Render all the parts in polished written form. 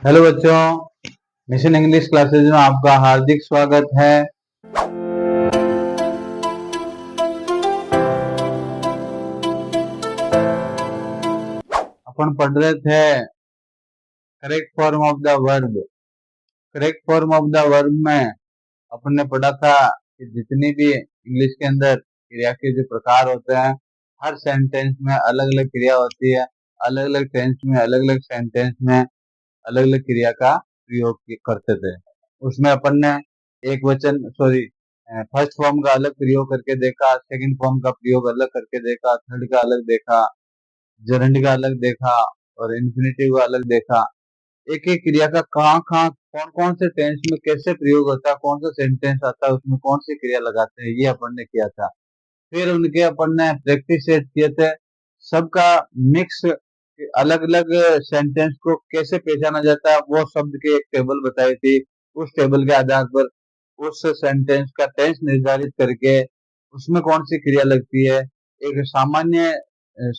Hello बच्चों, mission English classes में आपका हार्दिक स्वागत है। अपन पढ़ रहे थे correct form of the verb. Correct form of the verb में अपन ने पढ़ा था कि जितनी भी इंग्लिश के अंदर क्रिया के जो प्रकार होते हैं, हर सेंटेंस में अलग अलग क्रिया होती है। अलग अलग टेंस में, अलग अलग सेंटेंस में अलग अलग क्रिया का प्रयोग करते थे। उसमें अपन ने एक वचन फर्स्ट फॉर्म का अलग प्रयोग करके देखा, सेकंड फॉर्म का प्रयोग अलग करके देखा, थर्ड का अलग देखा, जरंड का अलग देखा और इन्फिनेटिव का अलग देखा। एक एक क्रिया का कहाँ कहाँ कौन कौन से टेंस में कैसे प्रयोग होता है, कौन सा सेंटेंस आता है, उसमें कौन सी क्रिया लगाते हैं, ये अपन ने किया था। फिर उनके अपन ने प्रैक्टिस सेट किए थे। सबका मिक्स अलग अलग सेंटेंस को कैसे पहचाना जाता है, वो शब्द की एक टेबल बताई थी। उस टेबल के आधार पर उस सेंटेंस का टेंस निर्धारित करके उसमें कौन सी क्रिया लगती है, एक सामान्य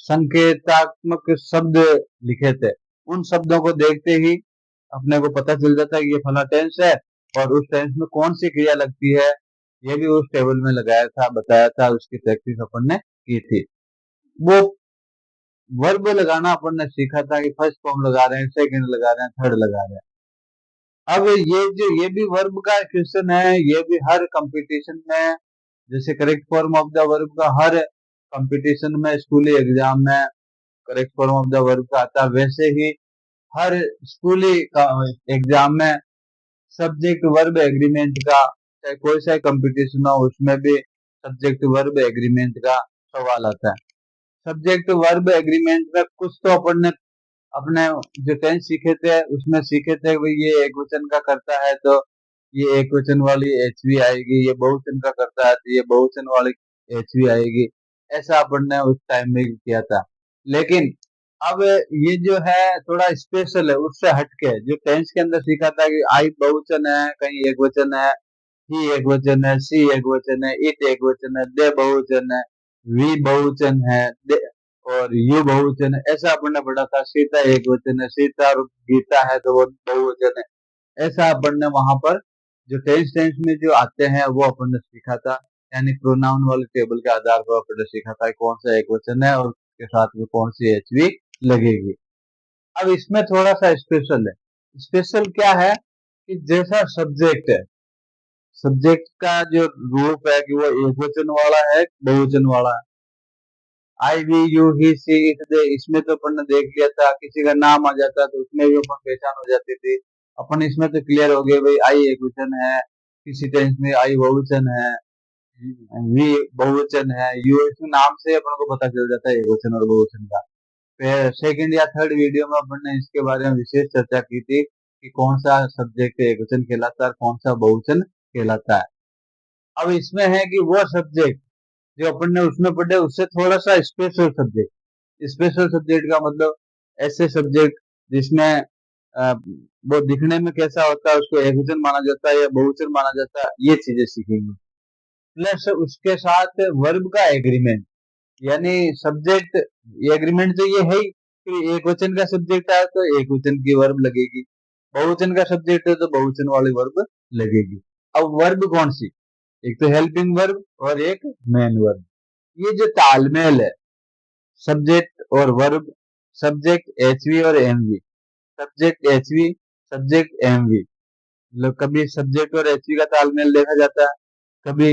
संकेतात्मक शब्द लिखे थे। उन शब्दों को देखते ही अपने को पता चल जाता है कि ये फला टेंस है और उस टेंस में कौन सी क्रिया लगती है, ये भी उस टेबल में लगाया था, बताया था। उसकी प्रैक्टिस अपन ने की थी। वो वर्ब लगाना अपन ने सीखा था कि फर्स्ट फॉर्म लगा रहे हैं, सेकंड लगा रहे हैं, थर्ड लगा रहे हैं। अब ये भी वर्ब का क्वेश्चन है, ये भी हर कंपटीशन में, जैसे correct form of the verb का हर कंपटीशन में, स्कूली एग्जाम में correct form of the verb का आता है, वैसे ही हर स्कूली एग्जाम में सब्जेक्ट वर्ब एग्रीमेंट का, चाहे कोई सा कंपटीशन हो, उसमें भी सब्जेक्ट वर्ब एग्रीमेंट का सवाल आता है। सब्जेक्ट वर्ब एग्रीमेंट में कुछ तो अपन ने अपने जो टेंस सीखे थे उसमें सीखे थे भाई, ये एक वचन का करता है तो ये एक वचन वाली एचवी आएगी, ये बहुवचन का करता है तो ये बहुवचन वाली एचवी आएगी। ऐसा अपन ने उस टाइम में किया था। लेकिन अब ये जो है थोड़ा स्पेशल है, उससे हटके जो टेंस के अंदर सीखा था कि आई बहुवचन है, कहीं एक वचन है, ही एक वचन है, सी एक वचन है, इट एक वचन है, दे बहुवचन है, वी बहुवचन है, और यू बहुवचन है। ऐसा अपन ने पढ़ा था। सीता एक वचन है, सीता और गीता है तो वो बहुवचन है। ऐसा अपन ने वहां पर जो टेंस टेंस में जो आते हैं वो अपन ने सीखा था। यानी प्रोनाउन वाले टेबल के आधार पर अपन ने सीखा था कौन सा एक वचन है और उसके साथ में कौन सी एचवी लगेगी। अब इसमें थोड़ा सा स्पेशल है। स्पेशल क्या है कि जैसा सब्जेक्ट है, सब्जेक्ट का जो रूप है कि वो एक वचन वाला है, बहुवचन वाला है। I we you he she it they, इसमें तो अपन ने देख लिया था। किसी का नाम आ जाता तो उसमें भी अपन पहचान हो जाती थी। अपन इसमें तो क्लियर हो गए भाई, आई एक वचन है, किसी टेंस में आई बहुवचन है, वी बहुवचन है, यू, इसमें नाम से अपन को पता चल जाता है एक वचन और बहुवचन का। फिर सेकंड या थर्ड वीडियो में अपन ने इसके बारे में विशेष चर्चा की थी कि कौन सा सब्जेक्ट एक वचन कहलाता है और कौन सा बहुवचन कहलाता है। अब इसमें है कि वो सब्जेक्ट जो अपन ने उसमें पढ़े उससे थोड़ा सा स्पेशल सब्जेक्ट। स्पेशल सब्जेक्ट का मतलब ऐसे सब्जेक्ट जिसमें वो दिखने में कैसा होता है, उसको एक वचन माना जाता है या बहुवचन माना जाता है, ये चीजें सीखेंगे। प्लस उसके साथ वर्ब का एग्रीमेंट, यानी सब्जेक्ट एग्रीमेंट तो ये है ही कि एक वचन का सब्जेक्ट है तो एक वचन की वर्ब लगेगी, बहुवचन का सब्जेक्ट है तो बहुवचन वाली वर्ब लगेगी। अब वर्ब कौन सी, एक तो हेल्पिंग वर्ब और एक मेन वर्ब। ये जो तालमेल है सब्जेक्ट और वर्ब, सब्जेक्ट एचवी और MV, subject HV, subject MV, मतलब कभी सब्जेक्ट और एचवी का तालमेल देखा जाता है, कभी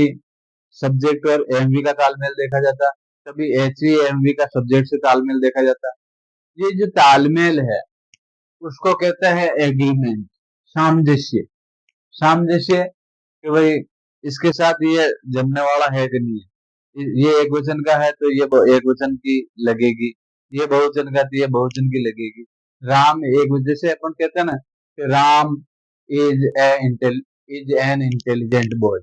सब्जेक्ट और एमवी का तालमेल देखा जाता है, कभी एचवी एमवी का सब्जेक्ट से तालमेल देखा जाता है। ये जो तालमेल है उसको कहते हैं एग्रीमेंट, सामंजस्य। सामंजस्य कि भाई इसके साथ ये जमने वाला है कि नहीं है, ये एक वचन का है तो ये एक वचन की लगेगी, ये बहुवचन का तो ये बहुवचन की लगेगी। राम एक, जैसे अपन कहते हैं ना कि Ram is an intelligent boy.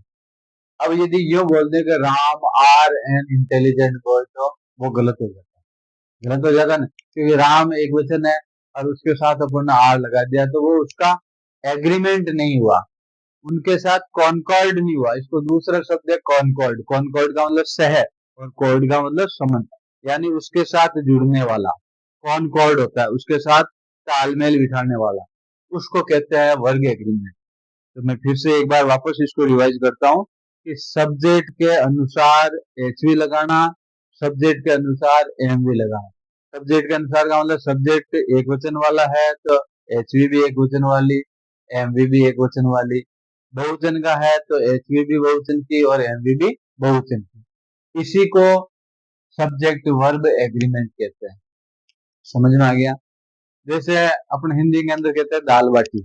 अब यदि यूं बोल दे कि Ram are an intelligent boy तो वो गलत हो जाता है। गलत हो जाता है ना, क्योंकि राम एक वचन है और उसके साथ अपन ने आर लगा दिया तो वो उसका एग्रीमेंट नहीं हुआ, उनके साथ कॉन्कॉर्ड नहीं हुआ। इसको दूसरा शब्द है कॉन्कॉर्ड। कॉन्कॉर्ड का मतलब सह और कॉर्ड का मतलब संबंध, यानी उसके साथ जुड़ने वाला। कॉन्कॉर्ड होता है उसके साथ तालमेल बिठाने वाला। उसको कहते हैं वर्ग एग्रीमेंट। तो मैं फिर से एक बार वापस इसको रिवाइज करता हूँ कि सब्जेक्ट के अनुसार एचवी लगाना, सब्जेक्ट के अनुसार एमवी लगाना। सब्जेक्ट के अनुसार का मतलब सब्जेक्ट एक वचन वाला है तो एचवी भी एक वचन वाली, एमवी भी एक वचन वाली। बहुवचन का है तो एचवी भी बहुवचन की और एमवी भी बहुवचन की। इसी को सब्जेक्ट वर्ब एग्रीमेंट कहते हैं। समझ में आ गया? जैसे अपन हिंदी के अंदर कहते हैं दाल बाटी।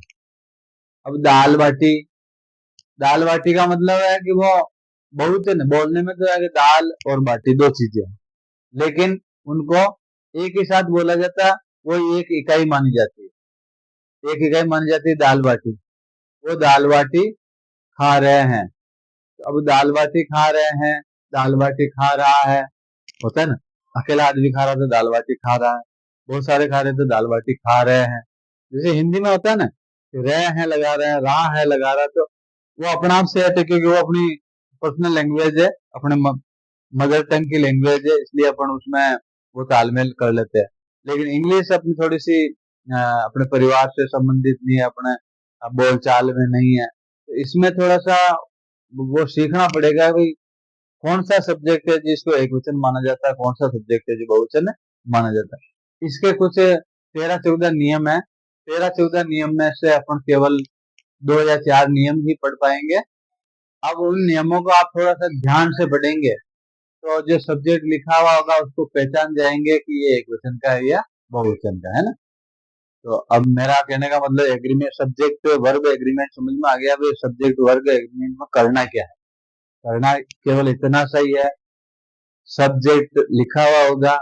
अब दाल बाटी का मतलब है कि वो बहुवचन है। बोलने में तो है कि दाल और बाटी दो चीजें हैं, लेकिन उनको एक ही साथ बोला जाता है, वो एक इकाई मानी जाती है। एक इकाई मानी जाती है दाल बाटी। वो दाल बाटी खा रहे हैं। तो अब दाल बाटी खा रहे हैं, दाल बाटी खा रहा है, होता है ना। अकेला आदमी खा रहा था दाल बाटी खा रहा है, बहुत सारे खा रहे तो दाल बाटी खा रहे हैं। जैसे हिंदी में होता है ना, रहे हैं लगा रहे हैं, रहा है लगा रहा है, तो वो अपने आप से है क्योंकि वो अपनी पर्सनल लैंग्वेज है, अपने मदर टंग की लैंग्वेज है, इसलिए अपन उसमें वो तालमेल कर लेते हैं। लेकिन इंग्लिश अपनी थोड़ी सी अपने परिवार से संबंधित नहीं है, अपने बोलचाल में नहीं है, तो इसमें थोड़ा सा वो सीखना पड़ेगा भाई कौन सा सब्जेक्ट है जिसको एक वचन माना जाता है, कौन सा सब्जेक्ट है जो बहुवचन माना जाता है। इसके कुछ 13-14 नियम है। 13-14 नियम में से अपन केवल 2 या 4 नियम ही पढ़ पाएंगे। अब उन नियमों को आप थोड़ा सा ध्यान से पढ़ेंगे तो जो सब्जेक्ट लिखा हुआ होगा उसको पहचान जाएंगे कि ये एक वचन का है या बहुवचन का है ना। तो अब मेरा कहने का मतलब एग्रीमेंट, सब्जेक्ट वर्ब एग्रीमेंट समझ में आ गया। सब्जेक्ट वर्ब एग्रीमेंट में करना क्या है? करना केवल इतना सही है, सब्जेक्ट लिखा हुआ होगा,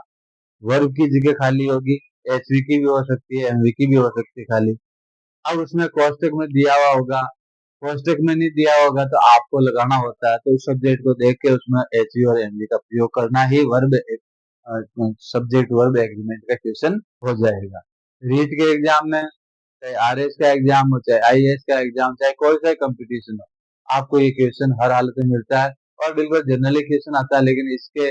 वर्ब की जगह खाली होगी, एचवी की भी हो सकती है, एमवी की भी हो सकती है खाली। अब उसमें कोष्टक में दिया हुआ होगा, कोष्टक में नहीं दिया होगा तो आपको लगाना होता है, तो उस सब्जेक्ट को देख के उसमें एचवी और एमवी का प्रयोग करना ही वर्ब सब्जेक्ट वर्ब एग्रीमेंट का क्वेश्चन हो जाएगा। रीट के एग्जाम में, चाहे आरएस का एग्जाम हो, चाहे आईएएस का एग्जाम, चाहे कोई सा कंपटीशन हो, आपको ये क्वेश्चन हर हालत में मिलता है और बिल्कुल जनरली क्वेश्चन आता है। लेकिन इसके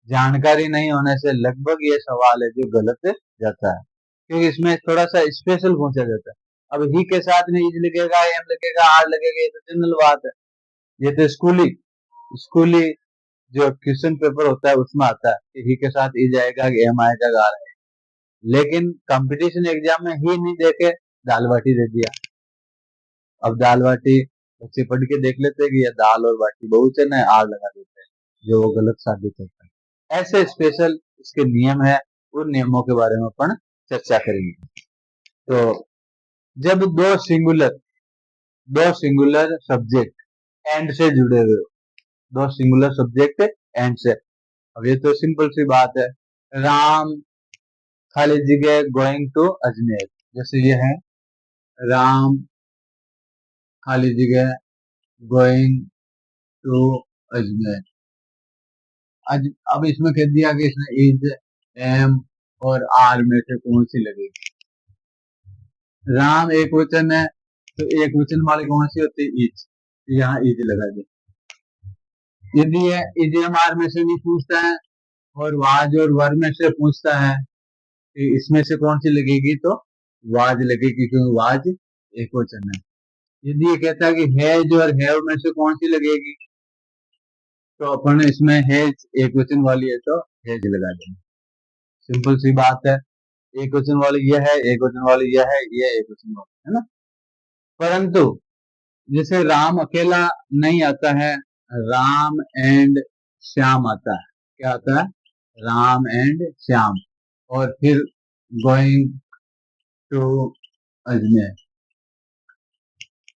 जानकारी नहीं होने से लगभग ये सवाल है जो गलत जाता है, क्योंकि इसमें थोड़ा सा स्पेशल पूछा जाता है। अब ही के साथ में इज लगेगा, एम लगेगा, आर लगेगा, ये तो जनरल बात है। ये तो स्कूली स्कूली जो क्वेश्चन पेपर होता है उसमें आता है कि ही के साथ ई जाएगा, एम आएगा, आर आएगा। लेकिन कंपटीशन एग्जाम में ही नहीं देके दाल बाटी दे दिया। अब दाल बाटी बच्चे पढ़ के देख लेते हैं कि ये दाल और बाटी बहुवचन है, आर लगा देते हैं, जो वो गलत साबित होता है। ऐसे स्पेशल इसके नियम है, उन नियमों के बारे में अपन चर्चा करेंगे। तो जब दो सिंगुलर सब्जेक्ट एंड से जुड़े हुए हो, दो सिंगुलर सब्जेक्ट एंड से, अब ये तो सिंपल सी बात है। राम खाली जगह गोइंग टू अजमेर, जैसे ये है राम खाली जगह गोइंग टू अजमेर। अब इसमें कह दिया कि इसमें इज, एम और आर में से कौन सी लगेगी। राम एक वचन है तो एक वचन वाली कौन सी होती है? इज। यहाँ इज लगा दे। यदि ये इज एम आर में से नहीं पूछता है और वाज और वर में से पूछता है कि इसमें से कौन सी लगेगी, तो वाज लगेगी क्योंकि वाज एक वचन है। यदि ये कहता है कि हैज और हैव में से कौन सी लगेगी, तो अपन इसमें हैज एक वचन वाली है तो हैज लगा देंगे। सिंपल सी बात है। एक वचन वाली यह है, एक वचन वाली यह है, ये एक वचन वाली है ना। परंतु जैसे राम अकेला नहीं आता है, राम एंड श्याम आता है। क्या आता है? राम एंड श्याम। और फिर गोइंग टू अजमेर।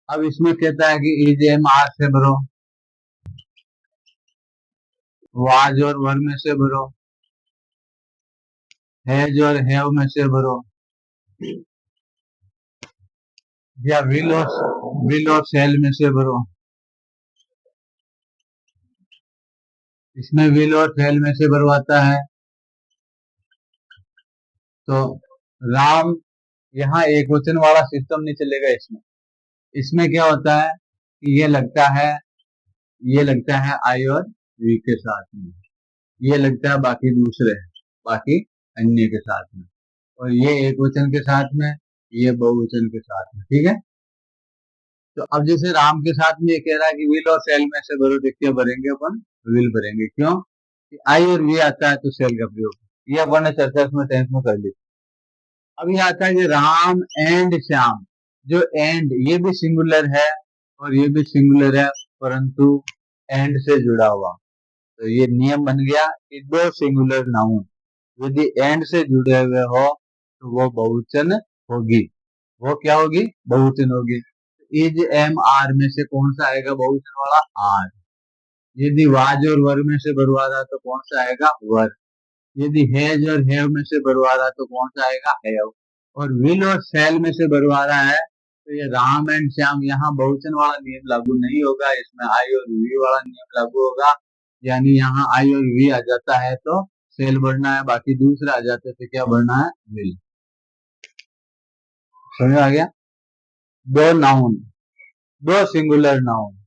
अब इसमें कहता है कि इज एम आर से भरो, वाज और वर में से भरो, हैज और हैव में से भरो, या विल और सेल में से भरो। इसमें विल और सेल में से भरवाता है। तो राम, यहाँ एक वचन वाला सिस्टम नहीं चलेगा। इसमें इसमें क्या होता है कि ये लगता है आई और वी के साथ में, ये लगता है बाकी दूसरे, बाकी अन्य के साथ में, और ये एक वचन के साथ में, ये बहुवचन के साथ में, ठीक है। तो अब जैसे राम के साथ में ये कह रहा है कि विल और सेल में से भरो, तो क्या भरेंगे अपन? विल भरेंगे। क्यों? कि आई और वी आता है तो सेल का प्रयोग, ये अपन ने चर्चा इसमें टेंथ में कर ली। अब ये आता है कि राम एंड श्याम, जो एंड ये भी सिंगुलर है और ये भी सिंगुलर है, परंतु एंड से जुड़ा हुआ, तो ये नियम बन गया कि दो सिंगुलर नाउन यदि एंड से जुड़े हुए हो तो वो बहुवचन होगी। वो क्या होगी? बहुवचन होगी। इज एम आर में से कौन सा आएगा बहुवचन वाला? आर। यदि वाज और वर में से भरवा रहा तो कौन सा आएगा? वर। यदि हैज और हैव में से भरवा रहा तो कौन सा आएगा? हैव। और विल और शैल में से भरवा रहा है तो ये राम एंड श्याम, यहाँ बहुवचन वाला नियम लागू नहीं होगा, इसमें आई और वी वाला नियम लागू होगा। यानी यहाँ आई और वी आ जाता है तो सेल भरना है, बाकी दूसरा आ जाता है तो क्या भरना है? विल। समझ आ गया? दो नाउन, दो सिंगुलर नाउन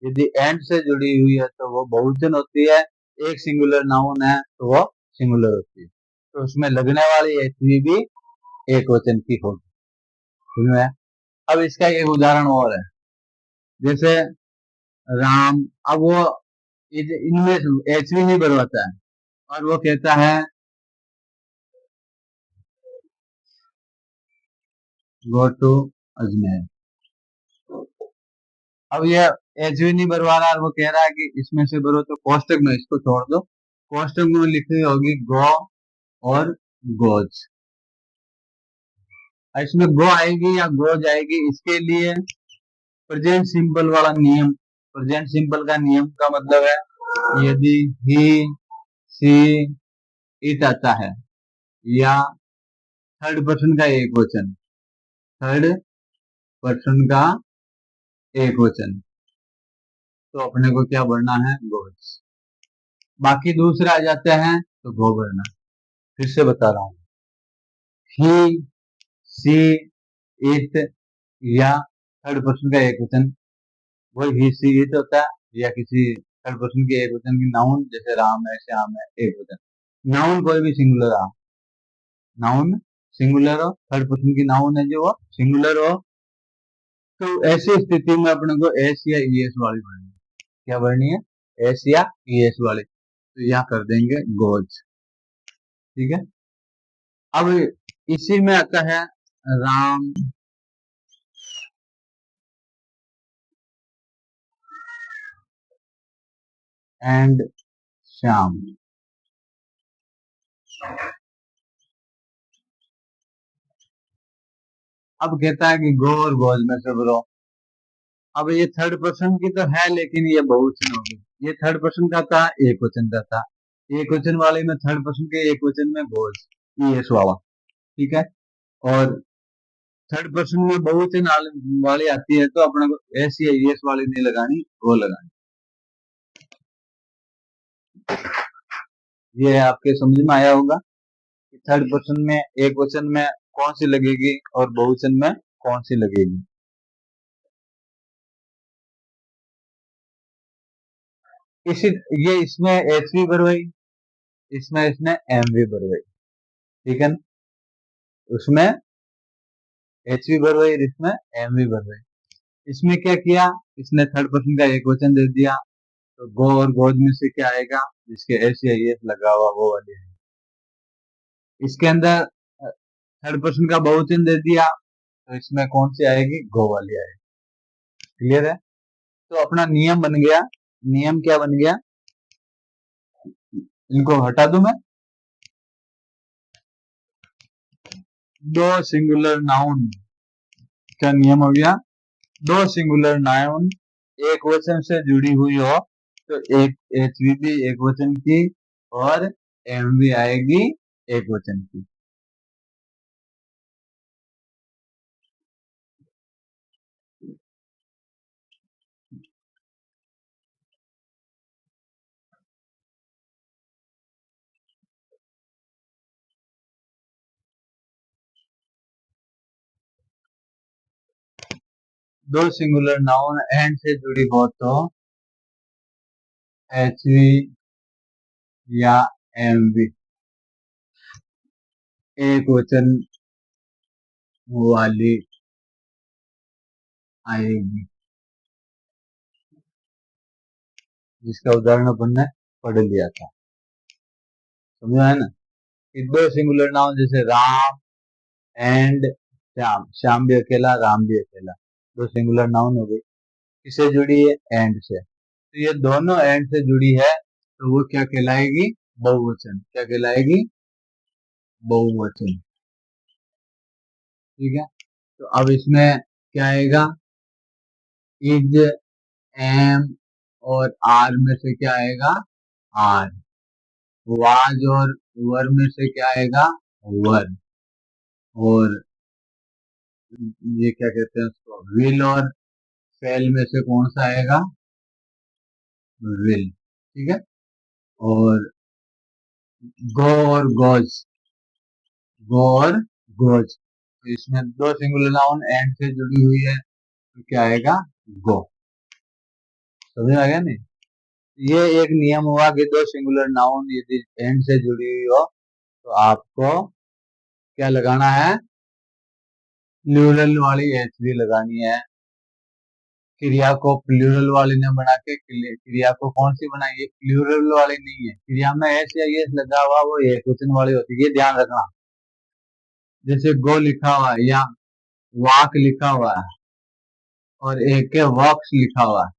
यदि एंड से जुड़ी हुई है तो वो बहुवचन होती है, एक सिंगुलर नाउन है तो वो सिंगुलर होती है, तो उसमें लगने वाली एचवी भी एक वचन की होगी। समझ में? अब इसका एक उदाहरण और है, जैसे राम, अब वो इनमें एचवी नहीं भरवाता है और वो कहता है गो टू अजमेर। अब ये एचवी नहीं भरवा रहा और वो कह रहा है कि इसमें से भरो, तो कोष्टक में इसको छोड़ दो, कोष्टक में लिखी होगी गो और गोज। इसमें गो आएगी या गो जाएगी, इसके लिए प्रेजेंट सिंपल वाला नियम, प्रेजेंट सिंपल का नियम का मतलब है यदि ही सी इट आता है या थर्ड पर्सन का एक वचन, थर्ड पर्सन का एक वचन, तो अपने को क्या भरना है? गोज। बाकी दूसरे आ जाते हैं तो गो भरना। फिर से बता रहा हूं, ही सी इट या थर्ड पर्सन का एक वचन, वही ही सी इट होता है, या किसी थर्ड पर्सन के एक वचन की नाउन, जैसे राम है श्याम है, एक वचन नाउन कोई भी सिंगुलर आ, नाउन सिंगुलर हो, थर्ड पर्सन की नाउन है जो वो सिंगुलर हो, तो ऐसी स्थिति में अपने को एस या ईएस वाली भरनी है। क्या भरनी है? एस या ईएस वाली, तो यहाँ कर देंगे गोज। ठीक है। अब इसी में आता है राम एंड श्याम। अब कहता है कि गो और गोज में से भरो। अब ये थर्ड पर्सन की तो है लेकिन ये बहुवचन होगी, ये थर्ड पर्सन का था, एक वचन का था, एक वचन वाले में थर्ड पर्सन के एक वचन में गोज, ये वाला। ठीक है। और थर्ड पर्सन में बहुवचन वाली आती है तो अपने को एस या एस वाली नहीं लगानी, वो लगानी। ये आपके समझ में आया होगा कि थर्ड पर्सन में एक वचन में कौन सी लगेगी और बहुवचन में कौन सी लगेगी। इसी ये इसमें एच भी भरवाई, इसमें इसने एम भी भरवाई। ठीक है ना? उसमें एच भी भरवाई, इसमें एम भी भरवाई। इसमें क्या किया, इसने थर्ड पर्सन का एक वचन दे दिया, तो गो और गोद में से क्या आएगा? जिसके एस या एस लगा हुआ वो वाली है। इसके अंदर थर्ड पर्सन का बहुवचन दे दिया तो इसमें कौन सी आएगी? गो वाली आएगी। क्लियर है? तो अपना नियम बन गया। नियम क्या बन गया? इनको हटा दूं मैं। दो सिंगुलर नाउन का नियम हो गया, दो सिंगुलर नाउन एक वचन से जुड़ी हुई हो तो एक एचवी भी एक वचन की और एम भी आएगी एक वचन की। दो सिंगुलर नाउन एंड से जुड़ी हो तो एचवी या एम भी एक वचन वाली आएगी, जिसका उदाहरण अपन ने पढ़ लिया था। समझा है ना कि दो सिंगुलर नाउन जैसे राम एंड श्याम, श्याम भी अकेला राम भी अकेला, दो सिंगुलर नाउन हो गई। किससे जुड़ी है? एंड से। तो ये दोनों एंड से जुड़ी है तो वो क्या कहलाएगी? बहुवचन। क्या कहलाएगी? बहुवचन। ठीक है, तो अब इसमें क्या आएगा? इज, एम और आर में से क्या आएगा? आर। वाज और वर में से क्या आएगा? वर। और ये क्या कहते हैं उसको? विल और फेल में से कौन सा आएगा? विल। ठीक है, और गो और गोज, गो और गोज, तो इसमें दो सिंगुलर नाउन एंड से जुड़ी हुई है तो क्या आएगा? गो। समझ में आ गया नहीं? ये एक नियम हुआ कि दो सिंगुलर नाउन यदि एंड से जुड़ी हुई हो तो आपको क्या लगाना है? प्लूरल वाली एच भी लगानी है। क्रिया को प्लूरल वाली ने बना के क्रिया को कौन सी बनाई है? प्लूरल वाली नहीं है। क्रिया में एस या एस लगा हुआ वो एकवचन वाली होती है, ये ध्यान रखना। जैसे गो लिखा हुआ है या वाक लिखा हुआ है और एक है वॉक्स लिखा हुआ है,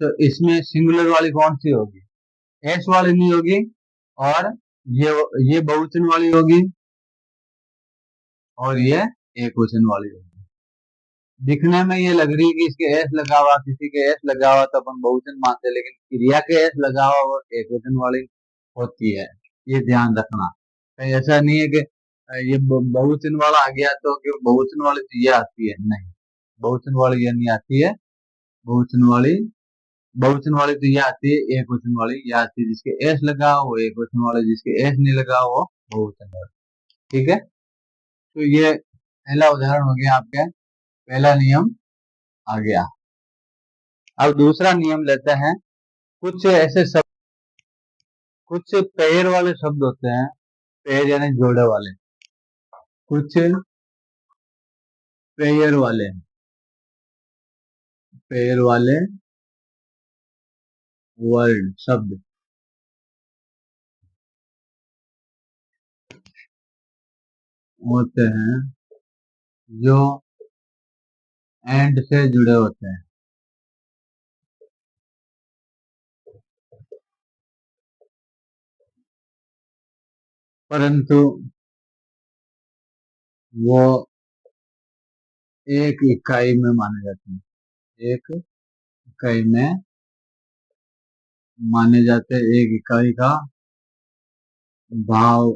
तो इसमें सिंगुलर वाली कौन सी होगी? एस वाली नहीं होगी, और ये बहुवचन वाली होगी और ये एकवचन वाली होगी। दिखने में ये लग रही है कि इसके एस लगा हुआ, किसी के एस लगा हुआ तो अपन बहुवचन मानते हैं, लेकिन क्रिया के एस लगा हुआ वो एकवचन वाली होती है। ये ध्यान रखना। कहीं ऐसा नहीं है कि ये बहुवचन वाला आ गया तो कि बहुवचन वाली तो ये आती है, नहीं, बहुवचन वाली ये नहीं आती है। बहुवचन वाली तो ये आती है, एकवचन वाली ये आती है। जिसके एस लगा हो वो एकवचन वाली, जिसके एस नहीं लगा हो वो बहुवचन वाली। ठीक है, तो ये पहला उदाहरण हो गया आपका, पहला नियम आ गया। अब दूसरा नियम लेते हैं। कुछ ऐसे शब्द, कुछ पेयर वाले शब्द होते हैं, पेयर यानी जोड़े वाले, कुछ पेयर वाले, पेयर वाले वर्ड शब्द होते हैं जो एंड से जुड़े होते हैं, परंतु वो एक इकाई में माने जाते हैं, एक इकाई में माने जाते हैं, एक इकाई का भाव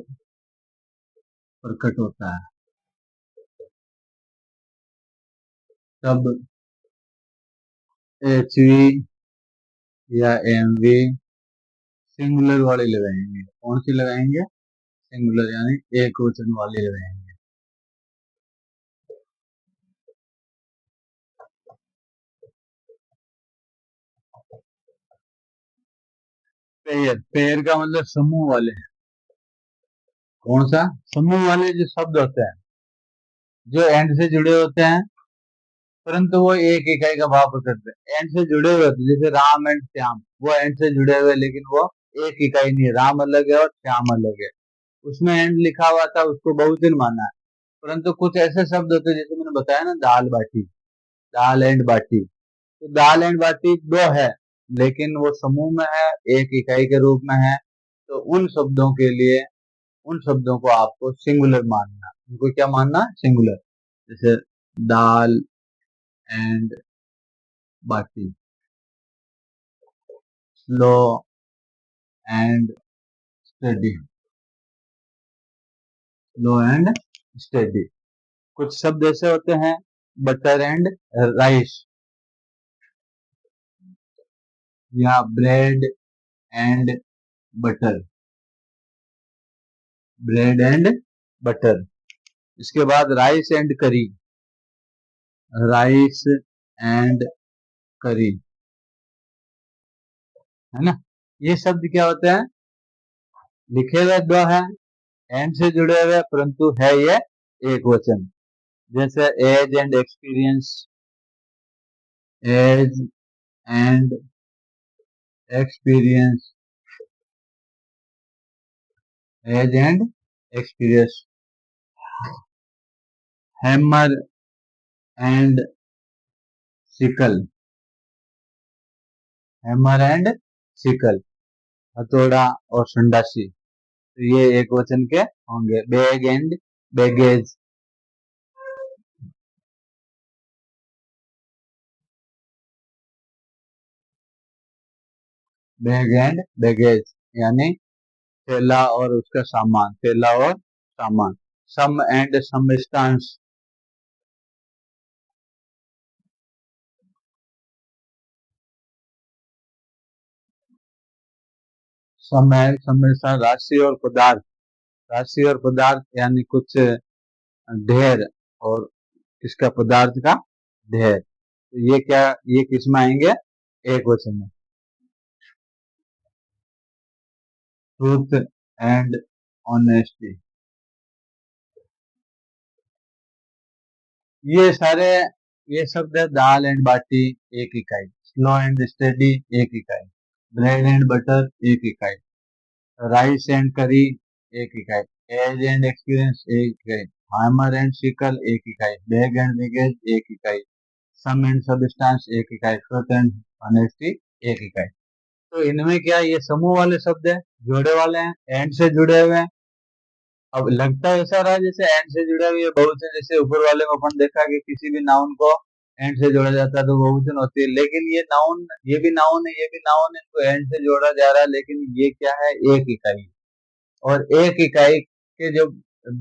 प्रकट होता है। तब एचवी या एमवी सिंगुलर वाली लगाएंगे। कौन सी लगाएंगे? सिंगुलर यानी एक वचन वाली लगाएंगे। पेयर, पेयर का मतलब समूह वाले। कौन सा? समूह वाले जो शब्द होते हैं जो एंड से जुड़े होते हैं परंतु वो एक इकाई का भाव प्रकट करते हैं। एंड से जुड़े हुए होते हैं, जैसे राम एंड श्याम, वो एंड से जुड़े हुए लेकिन वो एक इकाई नहीं है। राम अलग है और श्याम अलग है, उसमें एंड लिखा हुआ था, उसको बहुवचन माना है। परंतु कुछ ऐसे शब्द होते हैं, जैसे मैंने बताया ना, दाल बाटी, दाल एंड बाटी, तो दाल एंड बाटी दो है लेकिन वो समूह में है, एक इकाई के रूप में है। तो उन शब्दों के लिए, उन शब्दों को आपको सिंगुलर मानना। उनको क्या मानना? सिंगुलर। जैसे dal and baati, slow and steady, slow and steady. कुछ शब्द ऐसे होते हैं, बटर एंड राइस, या bread and butter, bread and butter. इसके बाद rice and curry, rice and curry, है ना। ये शब्द क्या होते हैं? लिखे हुए दो हैं, एंड से जुड़े हुए, परंतु है ये एक वचन। जैसे age and experience, age and experience, age and experience, hammer and sickle, hammer and sickle, हथौड़ा और संडासी, तो ये एक वचन के होंगे। Bag and baggage, bag and baggage यानी थैला और उसका सामान, थैला और सामान। Sum and substance, sum and substance, राशि और पदार्थ, राशि और पदार्थ यानी कुछ ढेर और इसका पदार्थ का ढेर, तो ये क्या, ये किस में आएंगे, एक वचन में। ट्रूथ एंड ऑनेस्टी, ये सारे, ये शब्द है। दाल एंड बाटी एक इकाई, स्लो एंड स्टेडी एक इकाई, ब्रेड एंड बटर एक इकाई, राइस एंड करी एक इकाई, एज एंड एक्सपीरियंस एक इकाई, हैमर एंड सिकल एक इकाई, बैग एंड बैगेज एक इकाई, सम एंड सबस्टांस एक इकाई, ट्रूथ एंड ऑनेस्टी एक इकाई। तो इनमें क्या, ये समूह वाले शब्द है, जोड़े वाले हैं, एंड से जुड़े हुए हैं। अब लगता है ऐसा रहा जैसे एंड से जुड़ा हुआ है बहुवचन, जैसे ऊपर वाले में अपन देखा कि किसी भी नाउन को एंड से जोड़ा जाता है तो बहुवचन होती है, लेकिन ये नाउन, ये भी नाउन है, ये भी नाउन है, इनको एंड से जोड़ा जा रहा है, लेकिन ये क्या है, एक इकाई। और एक इकाई के जो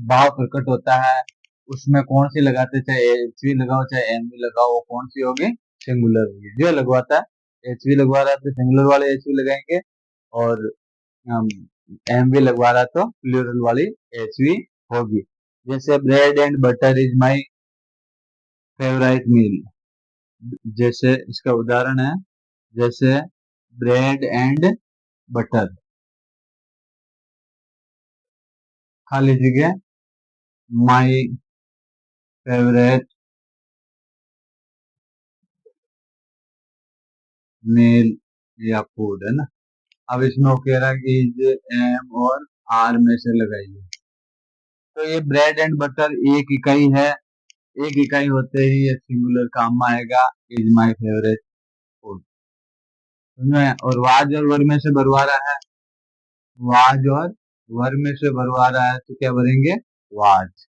भाव प्रकट होता है उसमें कौन सी लगाते, चाहे एच वी लगाओ चाहे एम वी लगाओ, वो कौन सी होगी, सिंगुलर होगी। जो लगवाता है एच वी लगवा रहा है तो सिंगुलर वाले एच वी लगाएंगे, और एम वी लगवा रहा तो प्लूरल वाली एच वी होगी। जैसे bread and butter is my favourite meal, जैसे इसका उदाहरण है, जैसे ब्रेड एंड बटर, खाली जगह माई फेवरेट मील या फूड, है ना। अब इसमें वो कह रहा है कि इज एम और आर में से लगाइए, तो ये ब्रेड एंड बटर एक इकाई है, एक इकाई होते ही ये सिंगुलर काम में आएगा, इज माई फेवरेट फूड। और वाज और वर में से भरवा रहा है, वाज और वर में से भरवा रहा है तो क्या भरेंगे, वाज।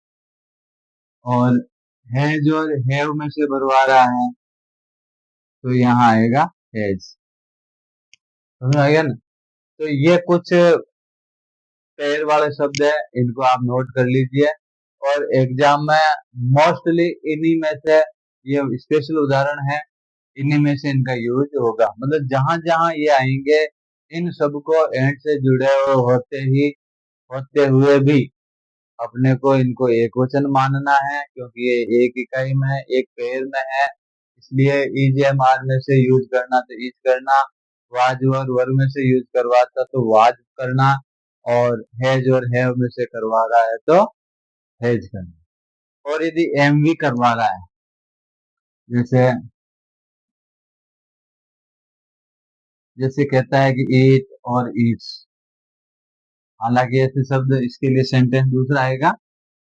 और हैज और हैव में से भरवा रहा है तो यहाँ आएगा हैज, समझ आ गया ना। तो ये कुछ पेयर वाले शब्द है, इनको आप नोट कर लीजिए, और एग्जाम में मोस्टली इन्हीं में से, ये स्पेशल उदाहरण है, इन्हीं में से इनका यूज होगा। मतलब जहां जहां ये आएंगे इन सबको एंड से जुड़े हुए होते हुए भी अपने को इनको एक वचन मानना है, क्योंकि ये एक इकाई में है, एक पेयर में है, इसलिए इज एम आर में से यूज करना तो इज करना, वाज और वर में से यूज करवाता तो वाज करना, और हैज और हैव में से करवा रहा है तो हैज करना। और यदि एम वी करवा रहा है, जैसे जैसे कहता है कि ईट और ईट्स, हालांकि ऐसे शब्द इसके लिए सेंटेंस दूसरा आएगा,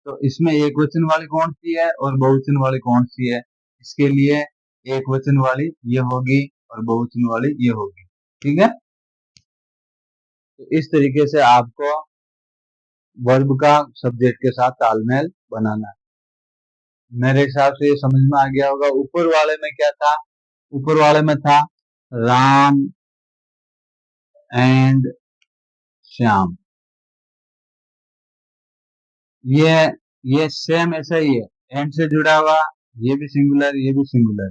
तो इसमें एक वचन वाली कौन सी है और बहुवचन वाली कौन सी है, इसके लिए एक वचन वाली ये होगी और बहुवचन वाली ये होगी, ठीक है। तो इस तरीके से आपको वर्ब का सब्जेक्ट के साथ तालमेल बनाना है। मेरे हिसाब से ये समझ में आ गया होगा। ऊपर वाले में क्या था, ऊपर वाले में था राम एंड श्याम, ये ये सेम ऐसा ही है, एंड से जुड़ा हुआ, ये भी सिंगुलर ये भी सिंगुलर,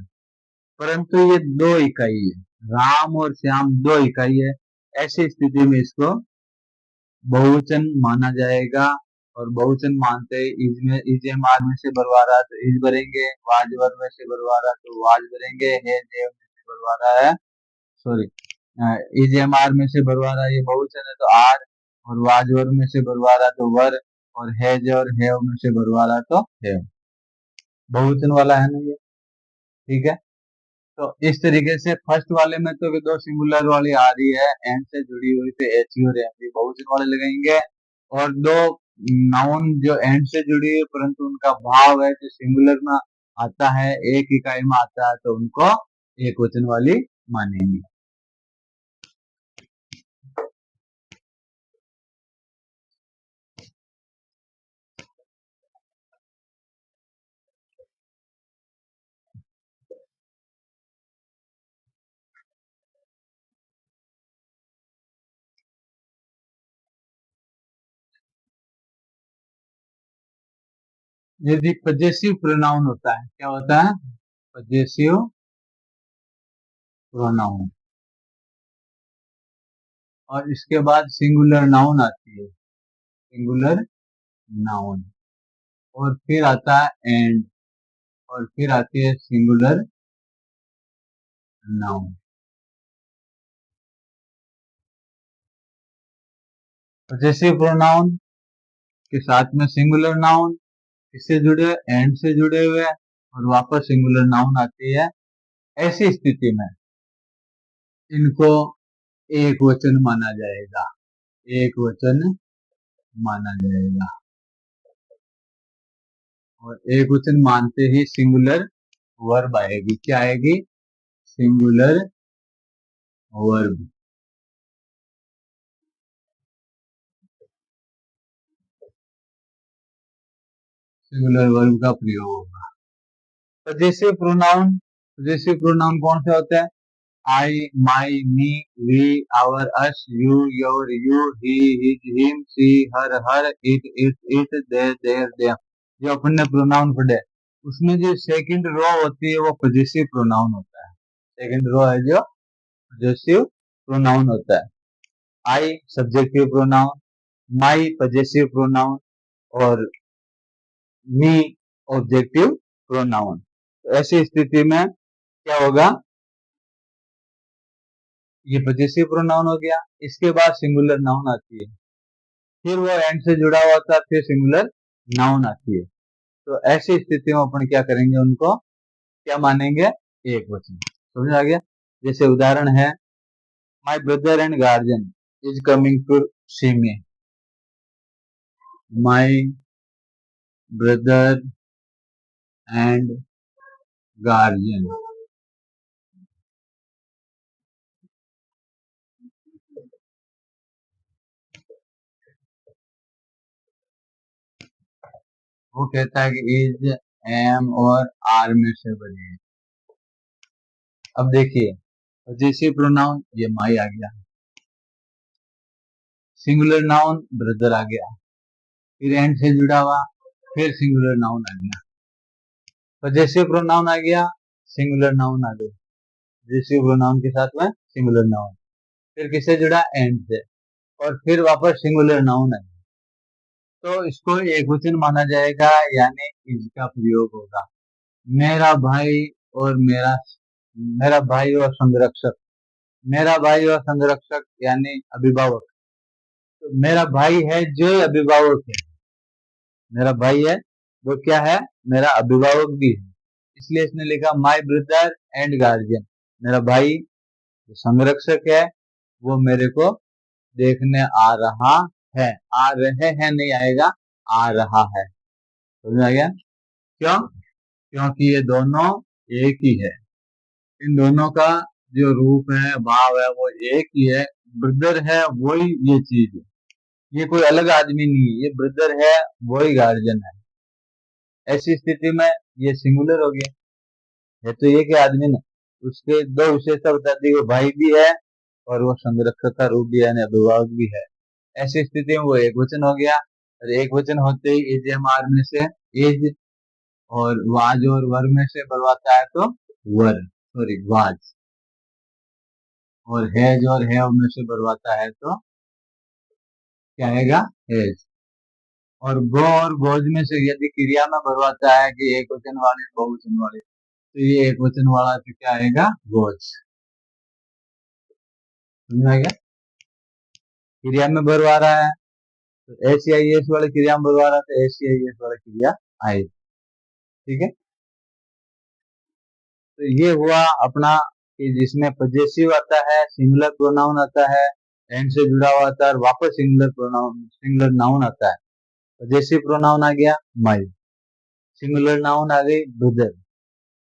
परंतु ये दो इकाई है, राम और श्याम दो इकाई है। ऐसी स्थिति में इसको बहुवचन माना जाएगा, और बहुवचन मानते ही इज में, इज एम आर में से भरवा रहा है तो इज भरेंगे, वाज वर में से भरवा रहा है तो वाज भरेंगे, है देव में से भरवा रहा है, सॉरी, इज एम आर में से भरवा रहा है ये बहुवचन है तो आर, और वाज वर में से भरवा रहा है तो वर, और हैज और हैव में से भरवा रहा है तो हैव। बहुवचन वाला है ना ये, ठीक है। तो इस तरीके से फर्स्ट वाले में तो दो सिंगुलर वाली आ रही है, एंड से जुड़ी हुई, तो एच और एम बहुवचन वाले लगाएंगे, और दो नाउन जो एंड से जुड़ी है परंतु उनका भाव है जो सिंगुलर में आता है, एक इकाई में आता है, तो उनको एक वचन वाली मानेंगे। यदि पजेसिव प्रोनाउन होता है, क्या होता है? पजेसिव प्रोनाउन, और इसके बाद सिंगुलर नाउन आती है, सिंगुलर नाउन, और फिर आता है एंड, और फिर आती है सिंगुलर नाउन। पजेसिव प्रोनाउन के साथ में सिंगुलर नाउन, किससे जुड़े? एंड से जुड़े हुए, और वापस सिंगुलर नाउन आती है। ऐसी स्थिति में इनको एक वचन माना जाएगा, एक वचन माना जाएगा, और एक वचन मानते ही सिंगुलर वर्ब आएगी। क्या आएगी? Singular verb. सिंगुलर वर्ब का प्रयोग होगा। पजेसिव प्रोनाउन, पजेसिव प्रोनाउन कौन से होते हैं? I, my, me, we, our, us, you, your, you, he, his, him, she, her, it, their, them। जो अपन ने प्रोनाउन पढ़े उसमें जो सेकंड रो होती है वो पजेसिव प्रोनाउन होता है। सेकंड रो है जो पजेसिव प्रोनाउन होता है। I subjective pronoun, my possessive pronoun, और me ऑब्जेक्टिव प्रोनाउन। तो ऐसी स्थिति में क्या होगा? ये पजेसिव प्रोनाउन हो गया। इसके बाद सिंगुलर नाउन आती है, फिर वो एंड से जुड़ा हुआ था, फिर सिंगुलर नाउन आती है। तो ऐसी स्थिति में अपन क्या करेंगे? उनको क्या मानेंगे? एक वचन। समझ आ गया? जैसे उदाहरण है, my brother and guardian is coming to see me. My brother and guardian, वो कहता है कि इज, एम और आर में से बने। अब देखिए, पजेसिव प्रोनाउन ये माई आ गया, सिंगुलर नाउन ब्रदर आ गया, फिर एंड से जुड़ा हुआ, फिर सिंगुलर नाउन आ गया। पजेसिव प्रोनाउन आ गया, सिंगुलर नाउन आ गया, पजेसिव प्रोनाउन के साथ में सिंगुलर नाउन, फिर किससे जुड़ा? एंड से, और फिर वापस सिंगुलर नाउन है, तो इसको एक वचन माना जाएगा, यानी इसका प्रयोग होगा। मेरा भाई और मेरा भाई और संरक्षक, मेरा भाई और संरक्षक यानी अभिभावक। तो मेरा भाई है जो अभिभावक है, मेरा भाई है वो क्या है? मेरा अभिभावक भी है। इसलिए इसने लिखा माई ब्रदर एंड गार्जियन। मेरा भाई जो संरक्षक है वो मेरे को देखने आ रहा है। आ रहे हैं नहीं आएगा, आ रहा है। समझ आ गया? क्यों? क्योंकि ये दोनों एक ही है, इन दोनों का जो रूप है, भाव है, वो एक ही है। ब्रदर है वही ये चीज है, ये कोई अलग आदमी नहीं है, ये ब्रदर है वही गार्जियन है। ऐसी स्थिति में ये सिंगुलर हो गया, है तो एक ही आदमी ना। उसके दो विशेषता बता दी, वो भाई भी है और वो संरक्षक का रूप भी है, यानी अभिभावक भी है। ऐसी स्थिति में वो एक वचन हो गया, और एक वचन होते ही एज एम आर में से एज, और वाज और वर में से बलवाता है तो वर, सॉरी वाज, और हैज और हैव में से बलवाता है तो क्या आएगा? हैज। और गो और गोज में से यदि क्रिया में बलवाता है कि एक वचन वाले बहुवचन वाले, तो ये एक वचन वाला तो क्या आएगा? गोज। समझ आ गया? क्रिया में भरवा रहा है तो एस आई एस वाले क्रिया में भरवा रहा है तो एस आई एस वाला क्रिया आएगी। ठीक है? तो ये हुआ अपना कि जिसमें पजेसिव आता है, सिंगुलर प्रोनाउन आता है, एंड से जुड़ा हुआ आता है, और वापस सिंगुलर नाउन आता है। पजेसिव प्रोनाउन आ गया माई, सिंगुलर नाउन आ गई ब्रदर,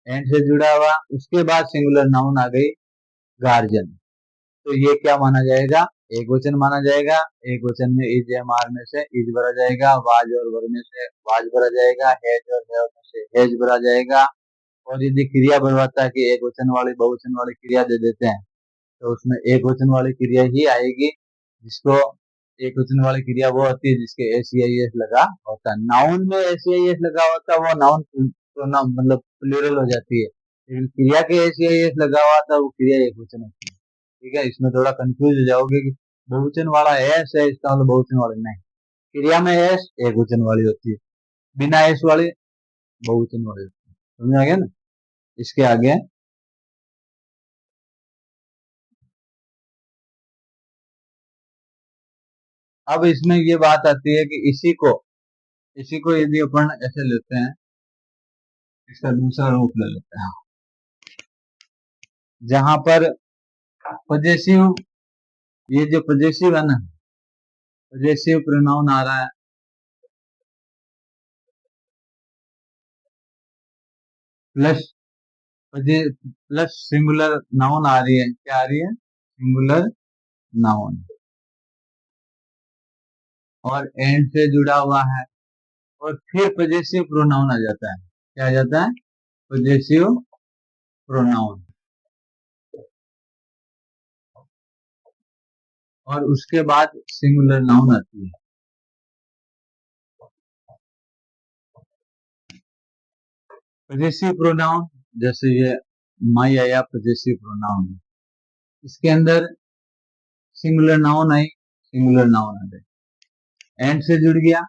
एंड से जुड़ा हुआ, उसके बाद सिंगुलर नाउन आ गई गार्जियन। तो ये क्या माना जाएगा? एक वचन माना जाएगा। एक वचन में इज एम आर में से इज भरा जाएगा, वाज और वर में से वाज भरा जाएगा, हैज और हैव में से हैज भरा जाएगा। और यदि क्रिया बनवाता है कि एक वचन वाली बहुवचन वाली क्रिया दे देते हैं, तो उसमें एक वचन वाली क्रिया ही आएगी, जिसको एक वचन वाली क्रिया वो होती है जिसके एस लगा होता है। नाउन में एस लगा होता है वो नाउन प्रोनाउन मतलब प्लूरल हो जाती है, लेकिन क्रिया के एस लगा हुआ था वो क्रिया एक वचन होती है। ठीक है, इसमें थोड़ा कंफ्यूज हो जाओगे कि बहुवचन वाला एस है, इसका मतलब बहुवचन वाली नहीं। क्रिया में एस एक वचन वाली होती है, बिना एस वाली बहुवचन वाली होती है। समझ आ गया ना? इसके आगे अब इसमें ये बात आती है कि इसी को यदि अपन ऐसे लेते हैं, इसका दूसरा रूप ले लेते हैं, जहां पर पजेसिव, ये जो पजेसिव है ना, पजेसिव प्रोनाउन आ रहा है, प्लस प्लस सिंगुलर नाउन आ रही है। क्या आ रही है? सिंगुलर नाउन, और एंड से जुड़ा हुआ है, और फिर पजेसिव प्रोनाउन आ जाता है। क्या आ जाता है? Possessive pronoun. और उसके बाद सिंगुलर नाउन आती है। पजेसिव प्रोनाउन जैसे ये माई आया, पजेसिव प्रोनाउन, इसके अंदर सिंगुलर नाउन आई, सिंगुलर नाउन आ गई, एंड से जुड़ गया,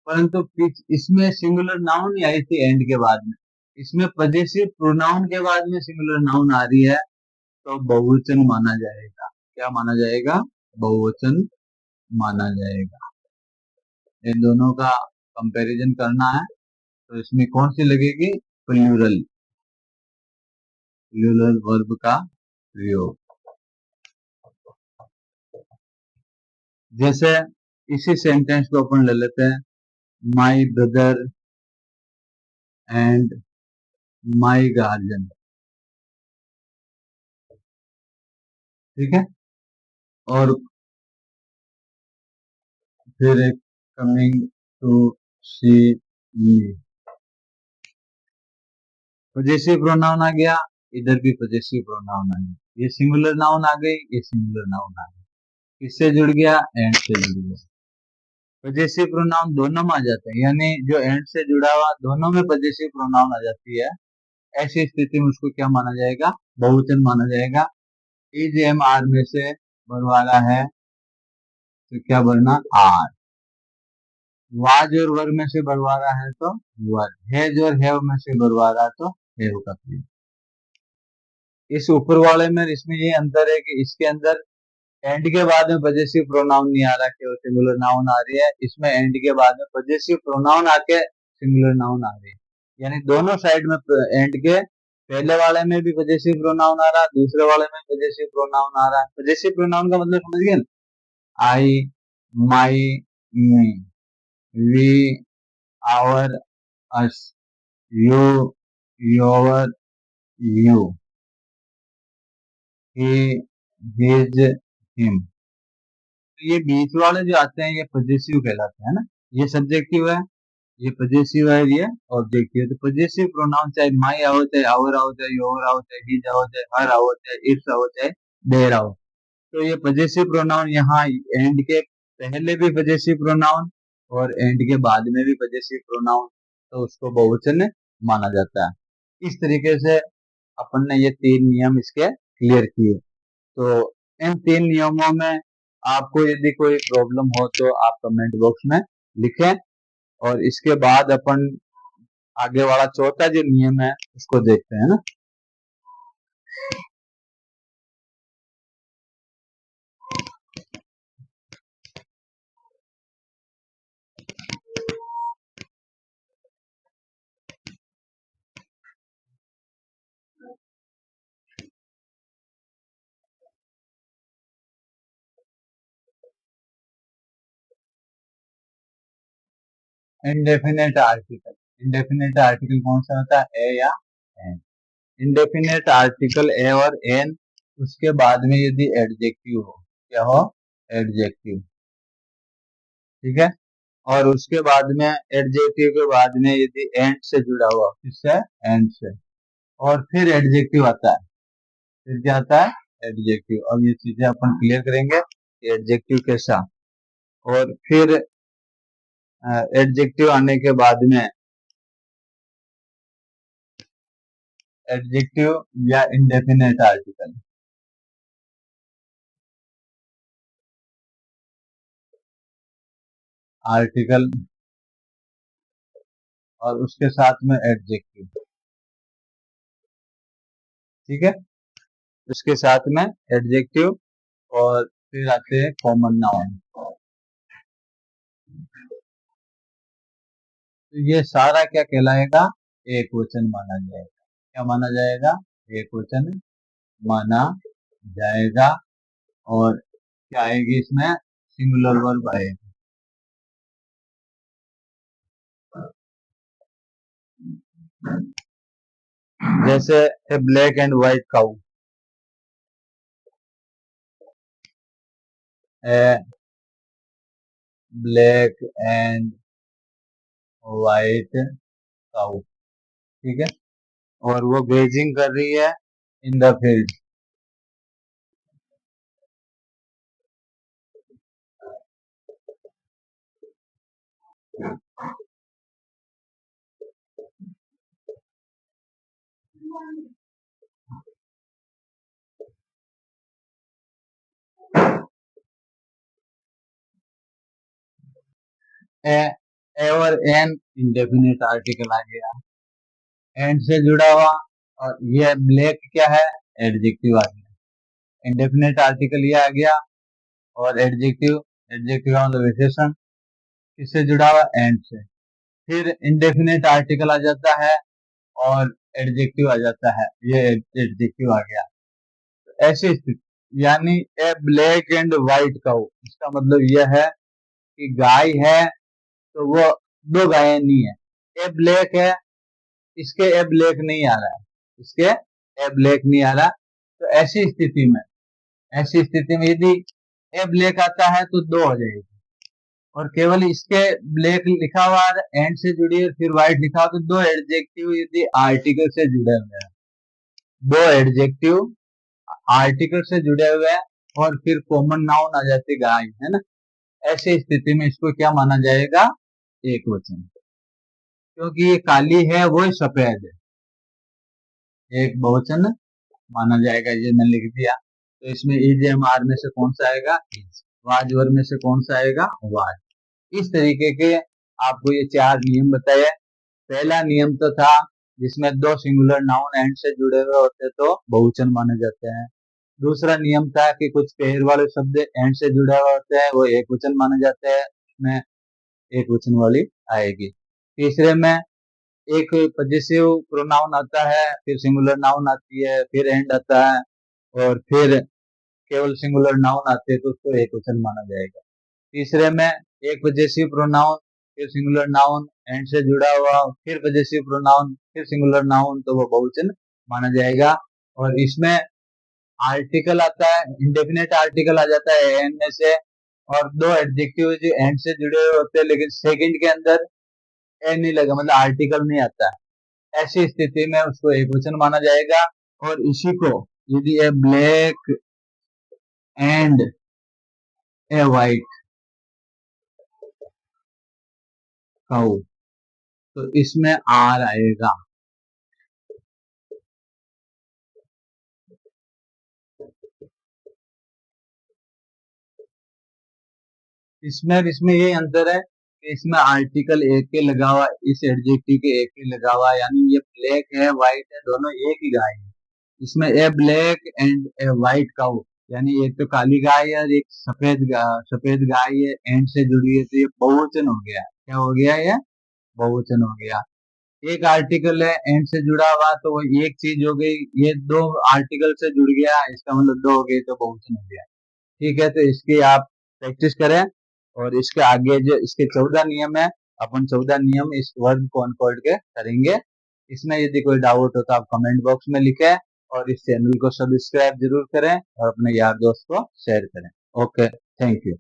परंतु इसमें सिंगुलर नाउन ही आई थी एंड के बाद में, इसमें पजेसिव प्रोनाउन के बाद में सिंगुलर नाउन आ रही है, तो बहुवचन माना जाएगा। क्या माना जाएगा? बहुवचन माना जाएगा। इन दोनों का कंपैरिजन करना है, तो इसमें कौन सी लगेगी? प्लूरल, प्लूरल वर्ब का प्रयोग। जैसे इसी सेंटेंस को अपन ले लेते हैं, my brother and my guardian. ठीक है, और फिर एक coming to see me, possessive pronoun आ गया, इधर भी पजेसिव प्रोनाउन आ गया, ये सिंगुलर नाउन आ गई, ये सिंगुलर नाउन आ गई, किससे जुड़ गया? एंड से जुड़ गया। पजेसिव प्रोनाउन दोनों में आ जाते हैं, यानी जो एंड से जुड़ा हुआ दोनों में पजेसिव प्रोनाउन आ जाती है। ऐसी स्थिति में उसको क्या माना जाएगा? बहुवचन माना जाएगा। इज एम आर में से बनवाना है, तो क्या बनना? आर। वाज और वर में से बनवा रहा है तो वर, हैज और हैव में से बनवा रहा है तो हैव का प्रयोग। इस ऊपर वाले में इसमें ये अंतर है कि इसके अंदर एंड के बाद में पजेसिव प्रोनाउन नहीं आ रहा, केवल सिंगुलर नाउन आ रही है। इसमें एंड के बाद में पजेसिव प्रोनाउन आके सिंगुलर नाउन आ रही है, यानी दोनों साइड में एंड के पहले वाले में भी पजेसिव प्रोनाउन आ रहा है, दूसरे वाले में पजेसिव प्रोनाउन आ रहा है। पजेसिव प्रोनाउन का मतलब समझ गए ना? I, my, me, we, our, us, you, your, you, he, his, him. तो ये बीच वाले जो आते हैं ये पजेसिव कहलाते हैं ना, ये सब्जेक्टिव है, ये पजेसिव है, ये ऑब्जेक्टिव है। तो पजेसिव प्रोनाउन चाहे माई आओ, चाहे आवर आओ, चाहे योर आओ, चाहे हिज आओ, चाहे हर आओ, चाहे इट्स आओ, चाहे देयर आओ, तो ये पजेसिव प्रोनाउन यहाँ एंड के पहले भी पजेसिव प्रोनाउन और एंड के बाद में भी पजेसिव प्रोनाउन, तो उसको बहुवचन माना जाता है। इस तरीके से अपन ने ये 3 नियम इसके क्लियर किए। तो इन 3 नियमों में आपको यदि कोई प्रॉब्लम हो तो आप कमेंट बॉक्स में लिखें, और इसके बाद अपन आगे वाला चौथा जो नियम है उसको देखते हैं ना। इंडेफिनेट आर्टिकल, इंडेफिनेट आर्टिकल कौन सा होता है, ए या एन। इंडेफिनेट आर्टिकल ए और एन, उसके बाद में यदि एडजेक्टिव हो, क्या हो, एडजेक्टिव, ठीक है। और उसके बाद में एडजेक्टिव के बाद में यदि एंड से जुड़ा हुआ, किससे, एंड से, और फिर एडजेक्टिव आता है, फिर क्या आता है, एडजेक्टिव। अब ये चीजें अपन क्लियर करेंगे कि एडजेक्टिव कैसा, और फिर एडजेक्टिव आने के बाद में एडजेक्टिव या इंडेफिनेट आर्टिकल, आर्टिकल और उसके साथ में एडजेक्टिव, ठीक है, उसके साथ में एडजेक्टिव, और फिर आते हैं कॉमन नाउन। तो ये सारा क्या कहलाएगा, एक वचन माना जाएगा। क्या माना जाएगा, एक वचन माना जाएगा। और क्या आएगी इसमें, सिंगुलर वर्ब आएगा। जैसे a black and white cow, a black and white cow, ठीक है, और वो ग्रेजिंग कर रही है इन द फील्ड। ए, ए और एन इंडेफिनिट आर्टिकल आ गया, एंड से जुड़ा हुआ, और ये ब्लैक क्या है, एडजेक्टिव आ गया। इंडेफिनिट आर्टिकल ये आ गया, और एडजेक्टिव, एडजेक्टिव का मतलब विशेषण, किससे जुड़ा हुआ, एंड से। फिर इंडेफिनिट आर्टिकल आ जाता है, और एडजेक्टिव आ जाता है, ये एडजेक्टिव आ गया। ऐसी स्थिति, यानी ए ब्लैक एंड व्हाइट काउ, इसका मतलब यह है कि गाय है तो वो दो गायें नहीं है, ए ब्लैक है, इसके ए ब्लैक नहीं आ रहा है, इसके ए ब्लैक नहीं आ रहा। तो ऐसी स्थिति में, ऐसी स्थिति में यदि ए ब्लैक आता है तो दो हो जाएगी, और केवल इसके ब्लैक लिखा हुआ एंड से जुड़ी है, फिर व्हाइट लिखा हुआ, तो दो एडजेक्टिव यदि आर्टिकल से जुड़े हुए हैं, दो एडजेक्टिव आर्टिकल से जुड़े हुए हैं, और फिर कॉमन नाउन आ जाती गाय, है ना। ऐसी स्थिति में इसको क्या माना जाएगा, एक वचन, क्योंकि ये काली है वो सफेद है, एक बहुवचन माना जाएगा। ये मैंने लिख दिया। तो इसमें इज एम आर में से कौन सा आएगा, इज। वाज वर में से कौन सा आएगा, वाज। इस तरीके के आपको ये चार नियम बताए। पहला नियम तो था जिसमें दो सिंगुलर नाउन एंड से जुड़े हुए होते तो बहुवचन माने जाते हैं। दूसरा नियम था कि कुछ पेयर वाले शब्द एंड से जुड़े हुए होते हैं, वो एक वचन माने जाते हैं, उसमें एक वचन वाली आएगी। तीसरे में एक पजेसिव प्रोनाउन आता है, फिर सिंगुलर नाउन आती है, फिर एंड आता है, और फिर केवल सिंगुलर नाउन आते हैं तो उसको एक वचन माना जाएगा। तीसरे में एक पजेसिव प्रोनाउन, फिर सिंगुलर नाउन एंड से जुड़ा हुआ, फिर पजेसिव प्रोनाउन, फिर सिंगुलर नाउन, तो वो बहुवचन माना जाएगा। और इसमें आर्टिकल आता है, इंडेफिनेट आर्टिकल आ जाता है एंड में से, और दो एडजेक्टिव जो एंड से जुड़े हुए होते हैं लेकिन सेकंड के अंदर एन नहीं लगा, मतलब आर्टिकल नहीं आता है। ऐसी स्थिति में उसको एक वचन माना जाएगा। और इसी को यदि a black and a white cow, तो इसमें आर आएगा। इसमें इसमें ये अंतर है कि इसमें आर्टिकल एक के लगा हुआ, इस एडजेक्टिव के एक के लगा हुआ, यानी ये ब्लैक है व्हाइट है दोनों एक ही गाय है। इसमें a black and a white cow, यानी एक तो काली गाय है और एक सफेद गाय है, एंड से जुड़ी है, तो ये बहुवचन हो गया। क्या हो गया, ये बहुवचन हो गया। एक आर्टिकल है एंड से जुड़ा हुआ तो वो एक चीज हो गई, ये दो आर्टिकल से जुड़ गया, इसका मतलब दो हो गए तो बहुवचन हो गया। ठीक है, तो इसकी आप प्रैक्टिस करें। और इसके आगे जो इसके 14 नियम है अपन 14 नियम इस वर्ग को अनकोड के करेंगे। इसमें यदि कोई डाउट हो तो आप कमेंट बॉक्स में लिखें और इस चैनल को सब्सक्राइब जरूर करें और अपने यार दोस्त को शेयर करें। Okay, thank you.